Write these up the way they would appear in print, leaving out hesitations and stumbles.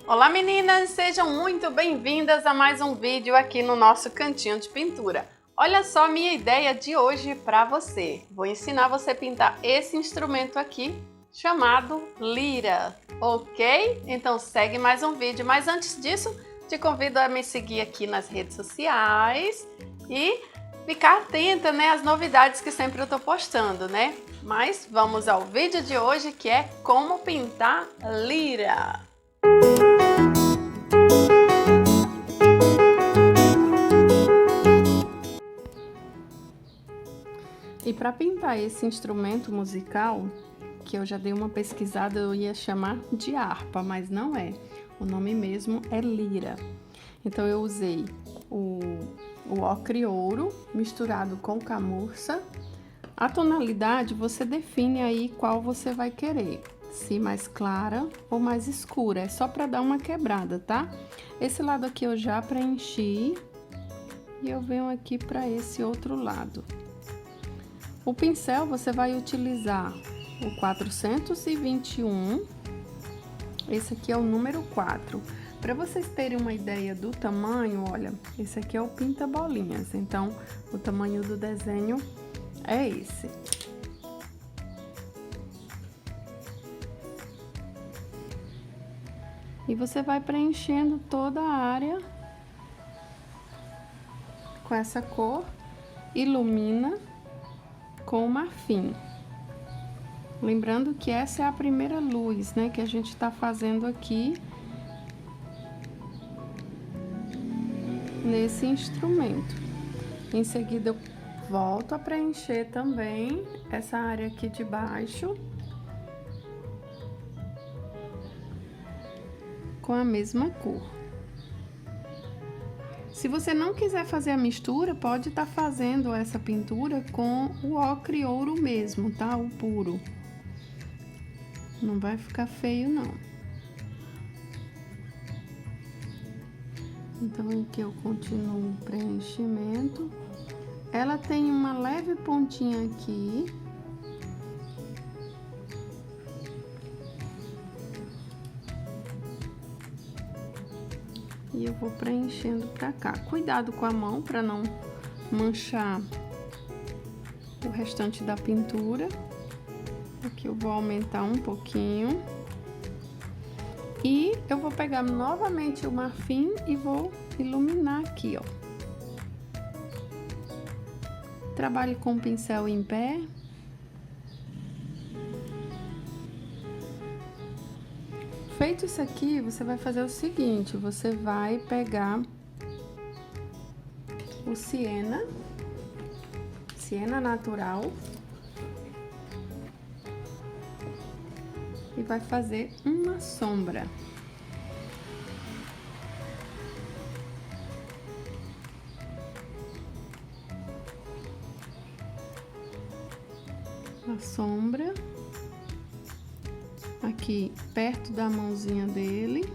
Olá meninas, sejam muito bem-vindas a mais um vídeo aqui no nosso cantinho de pintura. Olha só a minha ideia de hoje para você. Vou ensinar você a pintar esse instrumento aqui chamado lira, ok? Então segue mais um vídeo, mas antes disso te convido a me seguir aqui nas redes sociais e ficar atenta, né, às novidades que sempre eu tô postando, né? Mas vamos ao vídeo de hoje, que é como pintar lira. E para pintar esse instrumento musical, que eu já dei uma pesquisada, eu ia chamar de harpa, mas não é. O nome mesmo é lira. Então eu usei o ocre ouro misturado com camurça. A tonalidade você define aí qual você vai querer, se mais clara ou mais escura, é só para dar uma quebrada, tá? Esse lado aqui eu já preenchi e eu venho aqui para esse outro lado. O pincel você vai utilizar o 421, esse aqui é o número 4. Para vocês terem uma ideia do tamanho, olha, esse aqui é o pinta-bolinhas, então o tamanho do desenho é esse. E você vai preenchendo toda a área com essa cor, ilumina com marfim. Lembrando que essa é a primeira luz, né, que a gente tá fazendo aqui nesse instrumento. Em seguida eu volto a preencher também essa área aqui de baixo com a mesma cor. Se você não quiser fazer a mistura, pode estar fazendo essa pintura com o ocre ouro mesmo, tá? O puro. Não vai ficar feio, não. Então, aqui eu continuo o preenchimento. Ela tem uma leve pontinha aqui. E eu vou preenchendo pra cá. Cuidado com a mão para não manchar o restante da pintura. Aqui eu vou aumentar um pouquinho. E eu vou pegar novamente o marfim e vou iluminar aqui, ó. Trabalhe com o pincel em pé. Feito isso aqui, você vai fazer o seguinte, você vai pegar o siena natural, e vai fazer uma sombra. A sombra aqui perto da mãozinha dele.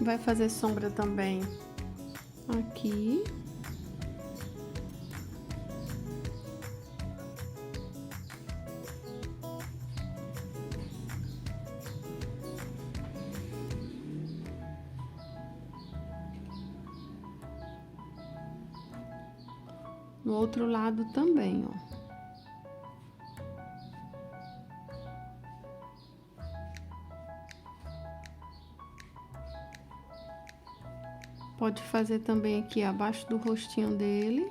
Vai fazer sombra também aqui. No outro lado também, ó. Pode fazer também aqui abaixo do rostinho dele.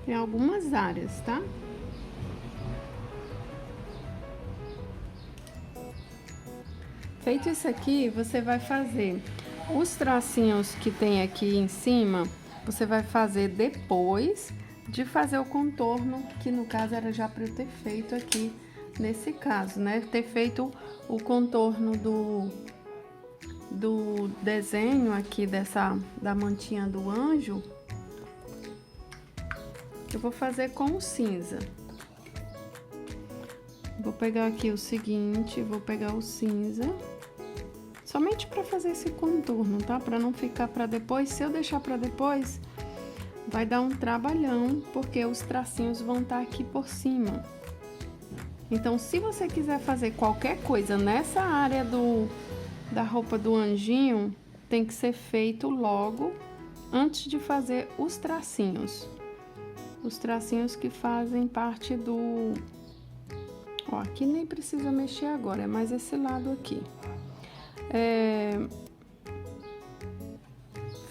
Tem algumas áreas, tá? Feito isso aqui, você vai fazer os tracinhos que tem aqui em cima, você vai fazer depois de fazer o contorno, que no caso era já para eu ter feito aqui nesse caso, né? Ter feito o contorno do desenho aqui da mantinha do anjo. Eu vou fazer com o cinza. Vou pegar aqui o seguinte, vou pegar o cinza. somente para fazer esse contorno, tá? Para não ficar para depois. Se eu deixar para depois, vai dar um trabalhão, porque os tracinhos vão estar aqui por cima. Então, se você quiser fazer qualquer coisa nessa área da roupa do anjinho, tem que ser feito logo antes de fazer os tracinhos. Os tracinhos que fazem parte do... Ó, aqui nem precisa mexer agora, é mais esse lado aqui.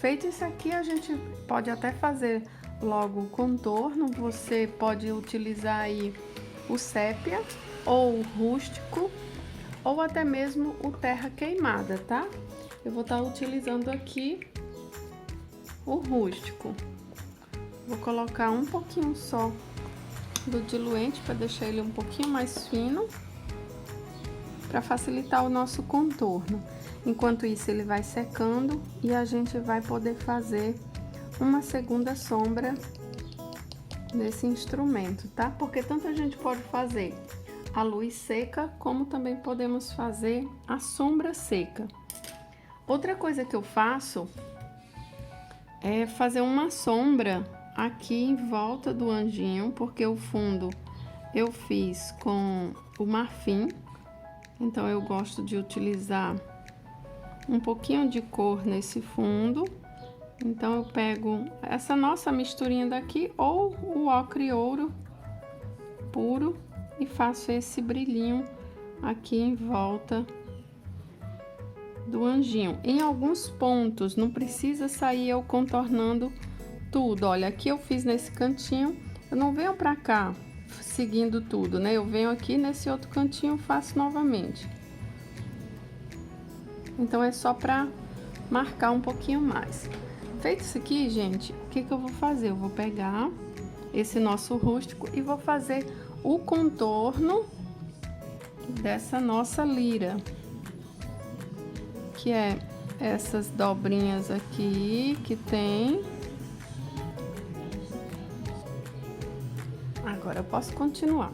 Feito isso aqui, a gente pode até fazer logo o contorno. Você pode utilizar aí o sépia, ou o rústico, ou até mesmo o terra queimada, tá? Eu vou estar utilizando aqui o rústico. Vou colocar um pouquinho só do diluente para deixar ele um pouquinho mais fino, para facilitar o nosso contorno. Enquanto isso, ele vai secando e a gente vai poder fazer uma segunda sombra nesse instrumento, tá? Porque tanto a gente pode fazer a luz seca, como também podemos fazer a sombra seca. Outra coisa que eu faço é fazer uma sombra aqui em volta do anjinho, porque o fundo eu fiz com o marfim, então eu gosto de utilizar um pouquinho de cor nesse fundo. Então eu pego essa nossa misturinha daqui ou o ocre ouro puro e faço esse brilhinho aqui em volta do anjinho. Em alguns pontos não precisa sair eu contornando tudo. Olha, aqui eu fiz nesse cantinho, eu não venho pra cá seguindo tudo, né? Eu venho aqui nesse outro cantinho, faço novamente. Então é só pra marcar um pouquinho mais. Feito isso aqui, gente, o que que eu vou fazer? Eu vou pegar esse nosso rústico e vou fazer o contorno dessa nossa lira, que é essas dobrinhas aqui que tem. Agora eu posso continuar.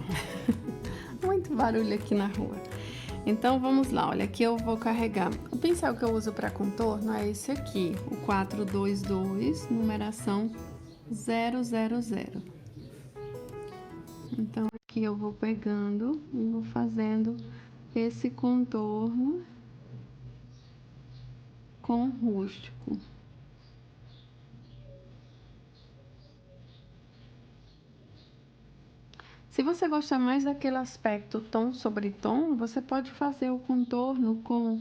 Muito barulho aqui na rua. Então vamos lá, olha, aqui eu vou carregar. O pincel que eu uso para contorno é esse aqui, o 422, numeração 000. Então aqui eu vou pegando e vou fazendo esse contorno com rústico. Se você gostar mais daquele aspecto tom sobre tom, você pode fazer o contorno com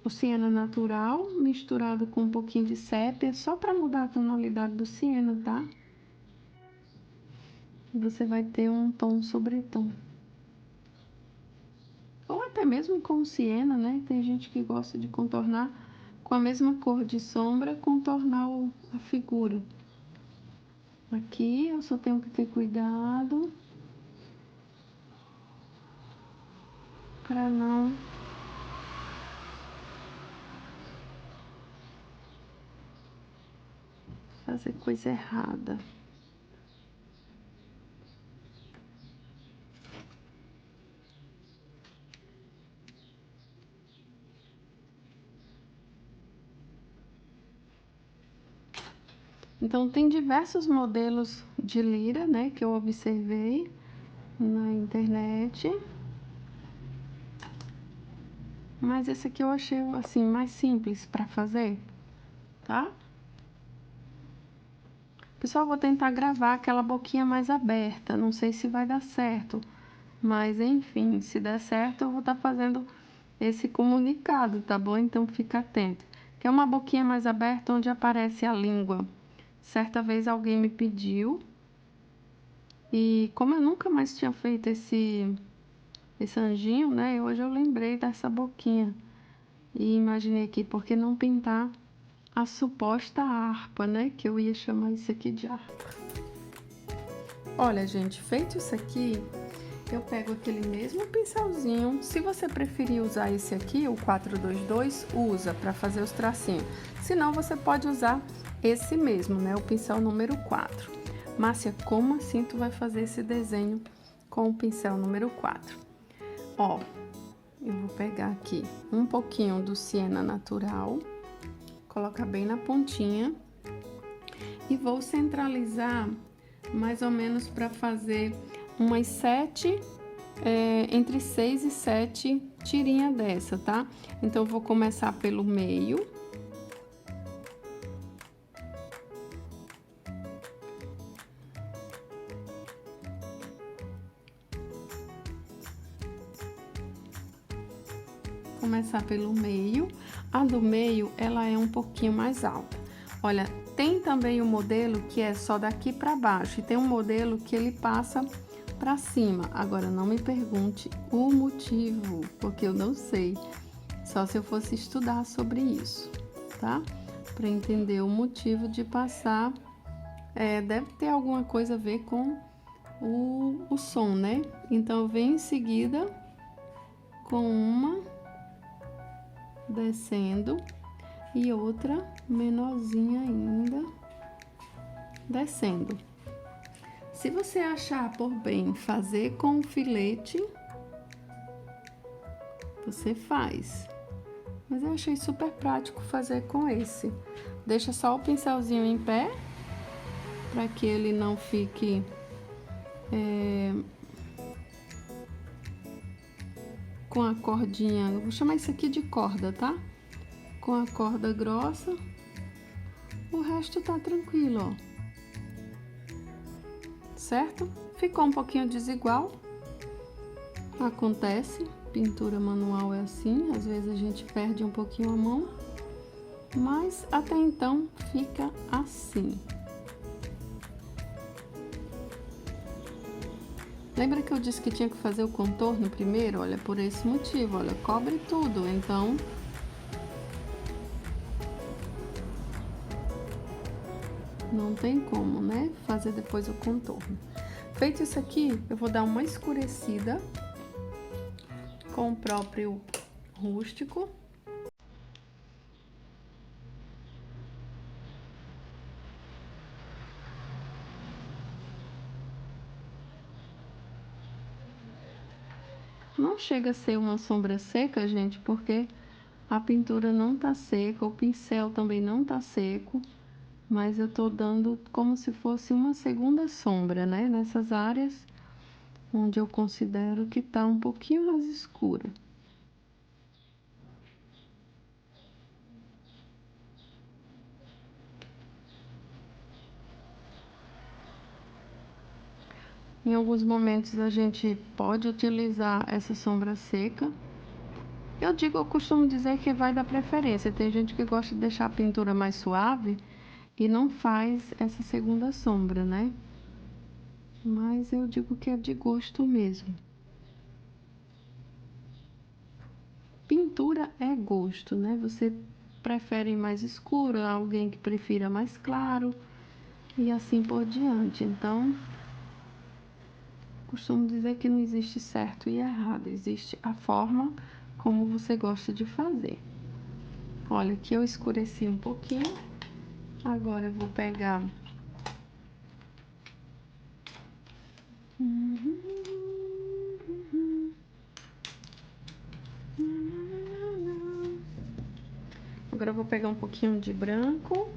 o siena natural misturado com um pouquinho de sépia, só para mudar a tonalidade do siena, tá? Você vai ter um tom sobre tom. Ou até mesmo com o siena, né? Tem gente que gosta de contornar com a mesma cor de sombra, contornar a figura. Aqui eu só tenho que ter cuidado para não fazer coisa errada. Então, tem diversos modelos de lira, né, que eu observei na internet. Mas esse aqui eu achei, assim, mais simples para fazer, tá? Pessoal, vou tentar gravar aquela boquinha mais aberta. Não sei se vai dar certo, mas enfim, se der certo, eu vou estar fazendo esse comunicado, tá bom? Então, fica atento. Que é uma boquinha mais aberta onde aparece a língua. Certa vez alguém me pediu, e como eu nunca mais tinha feito esse anjinho, né? Hoje eu lembrei dessa boquinha e imaginei aqui, por que não pintar a suposta harpa, né? Que eu ia chamar isso aqui de harpa. Olha, gente, feito isso aqui, eu pego aquele mesmo pincelzinho. Se você preferir usar esse aqui, o 422, usa para fazer os tracinhos. Se não, você pode usar esse mesmo, né? O pincel número 4. Márcia, como assim tu vai fazer esse desenho com o pincel número 4? Ó, Eu vou pegar aqui um pouquinho do siena natural, colocar bem na pontinha e vou centralizar mais ou menos para fazer umas 7, entre 6 e 7 tirinhas dessa, tá? Então, eu vou começar pelo meio. Começar pelo meio. A do meio, ela é um pouquinho mais alta. Olha, tem também o modelo que é só daqui para baixo e tem um modelo que ele passa para cima. Agora, não me pergunte o motivo, porque eu não sei. Só se eu fosse estudar sobre isso, tá? Para entender o motivo de passar, deve ter alguma coisa a ver com o som, né? Então, eu venho em seguida com uma descendo e outra menorzinha ainda descendo. Se você achar por bem fazer com o filete, você faz. Mas eu achei super prático fazer com esse. Deixa só o pincelzinho em pé, para que ele não fique com a cordinha, eu vou chamar isso aqui de corda, tá? Com a corda grossa, o resto tá tranquilo, ó. Certo? Ficou um pouquinho desigual, acontece, pintura manual é assim, às vezes a gente perde um pouquinho a mão, mas até então fica assim. Lembra que eu disse que tinha que fazer o contorno primeiro? Olha, por esse motivo, olha, cobre tudo, então não tem como, né, fazer depois o contorno. Feito isso aqui, eu vou dar uma escurecida com o próprio rústico. Não chega a ser uma sombra seca, gente, porque a pintura não tá seca, o pincel também não tá seco, mas eu tô dando como se fosse uma segunda sombra, né? Nessas áreas onde eu considero que tá um pouquinho mais escura. Em alguns momentos a gente pode utilizar essa sombra seca. Eu costumo dizer que vai da preferência. Tem gente que gosta de deixar a pintura mais suave e não faz essa segunda sombra, né? Mas eu digo que é de gosto mesmo. Pintura é gosto, né? Você prefere mais escuro, alguém que prefira mais claro e assim por diante. Então, costumo dizer que não existe certo e errado, existe a forma como você gosta de fazer. Olha, aqui eu escureci um pouquinho. Agora eu vou pegar agora eu vou pegar um pouquinho de branco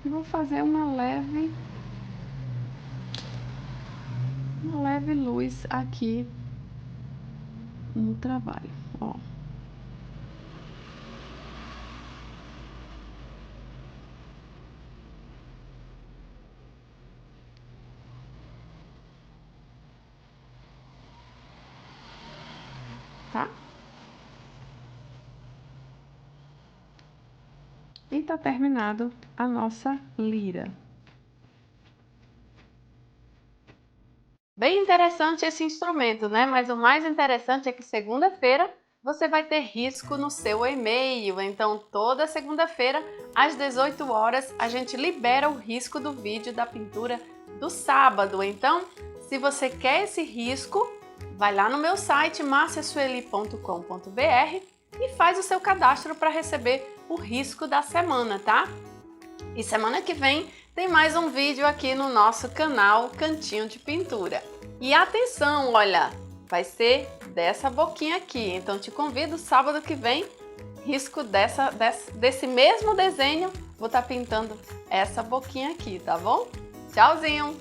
e vou fazer uma leve luz aqui no trabalho, ó. Tá? E tá terminado a nossa lira. Bem interessante esse instrumento, né? Mas o mais interessante é que segunda-feira você vai ter risco no seu e-mail. Então, toda segunda-feira, às 18 horas, a gente libera o risco do vídeo da pintura do sábado. Então, se você quer esse risco, vai lá no meu site marciasueli.com.br e faz o seu cadastro para receber o risco da semana, tá? E semana que vem tem mais um vídeo aqui no nosso canal Cantinho de Pintura. E atenção, olha, vai ser dessa boquinha aqui. Então te convido sábado que vem, risco desse mesmo desenho, vou estar pintando essa boquinha aqui, tá bom? Tchauzinho!